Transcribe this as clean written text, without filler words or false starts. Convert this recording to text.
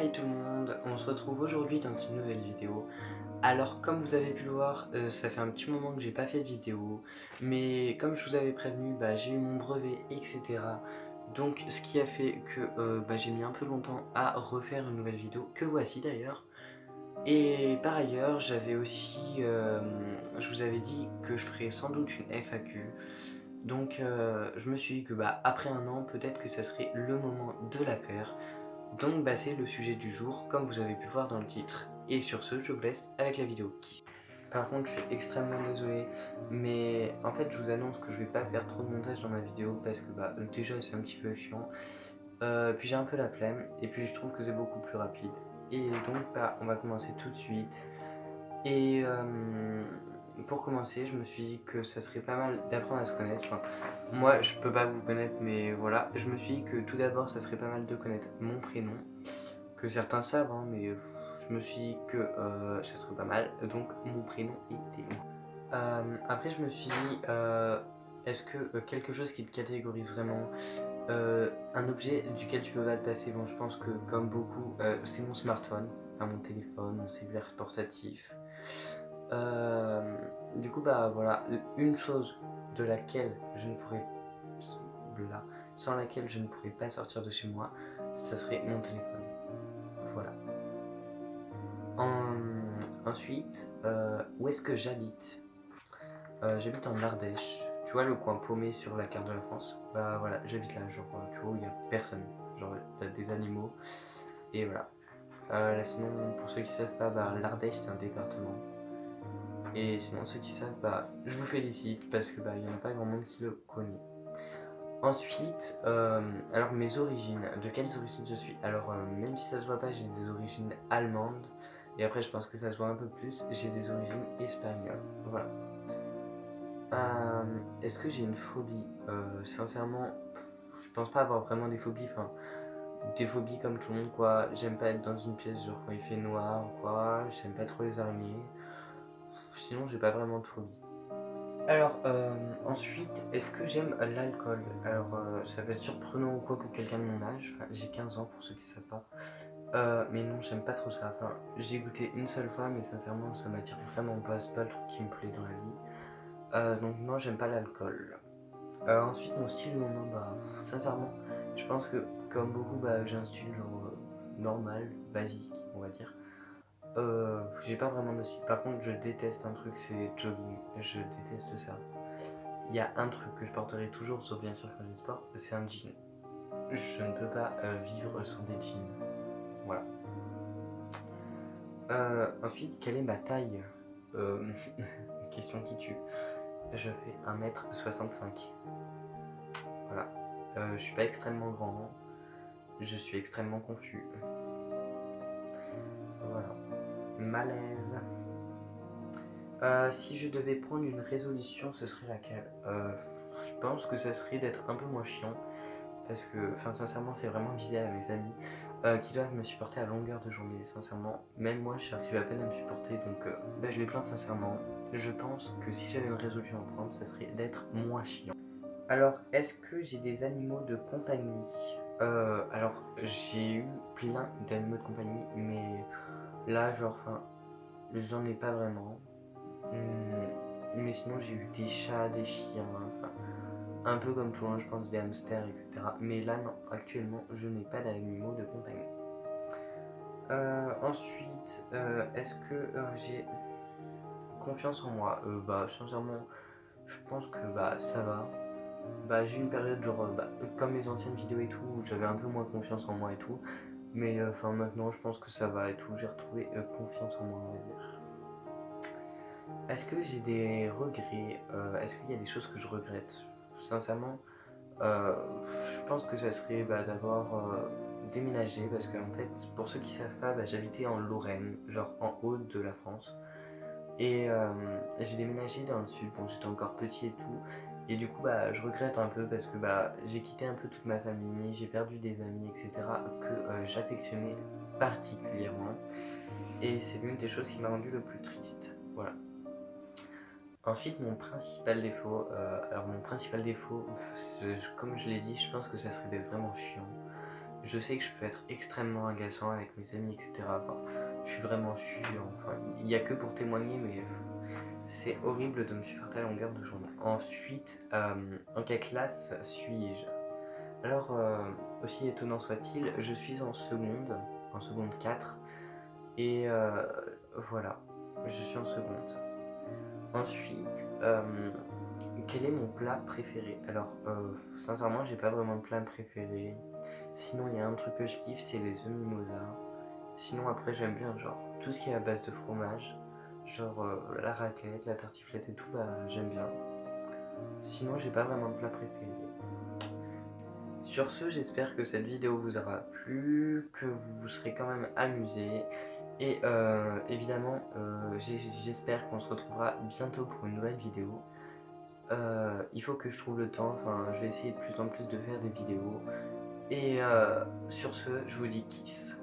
Hi tout le monde, on se retrouve aujourd'hui dans une nouvelle vidéo. Alors comme vous avez pu le voir, ça fait un petit moment que j'ai pas fait de vidéo, mais comme je vous avais prévenu, j'ai eu mon brevet, etc. Donc ce qui a fait que j'ai mis un peu longtemps à refaire une nouvelle vidéo, que voici d'ailleurs. Et par ailleurs, j'avais aussi, je vous avais dit que je ferais sans doute une FAQ. Donc je me suis dit que après un an, peut-être que ça serait le moment de la faire. Donc c'est le sujet du jour, comme vous avez pu le voir dans le titre. Et sur ce, je vous laisse avec la vidéo. Par contre, je suis extrêmement désolé, mais en fait, je vous annonce que je vais pas faire trop de montage dans ma vidéo parce que déjà c'est un petit peu chiant. Puis j'ai un peu la flemme, et puis je trouve que c'est beaucoup plus rapide. Et donc, on va commencer tout de suite. Et pour commencer, je me suis dit que ça serait pas mal d'apprendre à se connaître. Enfin, moi, je peux pas vous connaître, mais voilà. Je me suis dit que tout d'abord, ça serait pas mal de connaître mon prénom, que certains savent, hein, mais je me suis dit que ça serait pas mal. Donc, mon prénom est Théo. Après, je me suis dit, est-ce que quelque chose qui te catégorise vraiment, un objet duquel tu peux pas te passer, bon, je pense que comme beaucoup, c'est mon smartphone, mon téléphone, mon cellulaire portatif. Du coup, voilà, une chose de laquelle je ne pourrais, sans laquelle je ne pourrais pas sortir de chez moi, ça serait mon téléphone. Voilà. Ensuite, où est-ce que j'habite? J'habite en Ardèche. Tu vois le coin paumé sur la carte de la France? Voilà, j'habite là, genre, tu vois où il n'y a personne. Genre, t'as des animaux. Et voilà. Là, sinon, pour ceux qui savent pas, l'Ardèche c'est un département. Et sinon, ceux qui savent, je vous félicite parce que il n'y en a pas grand monde qui le connaît. Ensuite, alors mes origines, de quelles origines je suis? Alors, même si ça se voit pas, j'ai des origines allemandes. Et après, je pense que ça se voit un peu plus, j'ai des origines espagnoles. Voilà. Est-ce que j'ai une phobie? Sincèrement, je pense pas avoir vraiment des phobies. Enfin, des phobies comme tout le monde, quoi. J'aime pas être dans une pièce, genre quand il fait noir ou quoi. J'aime pas trop les araignées. Sinon, j'ai pas vraiment de phobie. Alors, ensuite, est-ce que j'aime l'alcool? Alors, ça peut être surprenant ou quoi pour quelqu'un de mon âge. Enfin, j'ai 15 ans pour ceux qui savent pas. Mais non, j'aime pas trop ça. Enfin, j'ai goûté une seule fois, mais sincèrement, ça m'attire vraiment pas. C'est pas le truc qui me plaît dans la vie. Donc, non, j'aime pas l'alcool. Ensuite, mon style du moment, sincèrement, je pense que comme beaucoup, j'ai un style genre normal, basique, on va dire. J'ai pas vraiment de style. Par contre, je déteste un truc, c'est jogging. Je déteste ça. Il y a un truc que je porterai toujours, sauf bien sûr quand j'ai sport, c'est un jean. Je ne peux pas vivre sans des jeans. Voilà. Ensuite, quelle est ma taille? Question qui tue. Je fais 1m65. Voilà. Je suis pas extrêmement grand. Je suis extrêmement confus. Voilà. Malaise. Si je devais prendre une résolution, ce serait laquelle? Je pense que ça serait d'être un peu moins chiant. Parce que, sincèrement, c'est vraiment visé à mes amis qui doivent me supporter à longueur de journée. Sincèrement, même moi, j'arrive à peine à me supporter. Donc, je les plains sincèrement. Je pense que si j'avais une résolution à prendre, ça serait d'être moins chiant. Alors, est-ce que j'ai des animaux de compagnie? Alors, j'ai eu plein d'animaux de compagnie, mais là, genre, j'en ai pas vraiment. Mais sinon, j'ai eu des chats, des chiens, un peu comme tout le monde, je pense, des hamsters, etc. Mais là, non, actuellement, je n'ai pas d'animaux de compagnie. Ensuite, est-ce que j'ai confiance en moi? Sincèrement, je pense que ça va. J'ai eu une période genre comme mes anciennes vidéos et tout où j'avais un peu moins confiance en moi et tout, mais maintenant je pense que ça va et tout, j'ai retrouvé confiance en moi, on va dire. Est-ce que j'ai des regrets? Est-ce qu'il y a des choses que je regrette? Sincèrement, je pense que ça serait d'avoir déménagé, parce que en fait, pour ceux qui savent pas, j'habitais en Lorraine, genre en haut de la France. Et j'ai déménagé dans le sud, bon j'étais encore petit et tout. Et du coup je regrette un peu parce que j'ai quitté un peu toute ma famille, j'ai perdu des amis, etc. que j'affectionnais particulièrement. Et c'est l'une des choses qui m'a rendu le plus triste. Voilà. Ensuite, mon principal défaut, comme je l'ai dit, je pense que ça serait d'être vraiment chiant. je sais que je peux être extrêmement agaçant avec mes amis, etc. Enfin, je suis vraiment chiant. Enfin, il n'y a que pour témoigner, mais c'est horrible de me supporter à longueur de journée. Ensuite, en quelle classe suis-je? Alors, aussi étonnant soit-il, je suis en seconde 4, et voilà, je suis en seconde. Ensuite, quel est mon plat préféré? Alors, sincèrement, j'ai pas vraiment de plat préféré. Sinon, il y a un truc que je kiffe, c'est les œufs mimosa. Sinon, après, j'aime bien genre tout ce qui est à base de fromage, genre la raclette, la tartiflette et tout, bah j'aime bien. Sinon, j'ai pas vraiment de plat préféré. Sur ce, j'espère que cette vidéo vous aura plu, que vous vous serez quand même amusé. Et évidemment, j'espère qu'on se retrouvera bientôt pour une nouvelle vidéo. Il faut que je trouve le temps, enfin je vais essayer de plus en plus de faire des vidéos. Et sur ce, je vous dis kiss.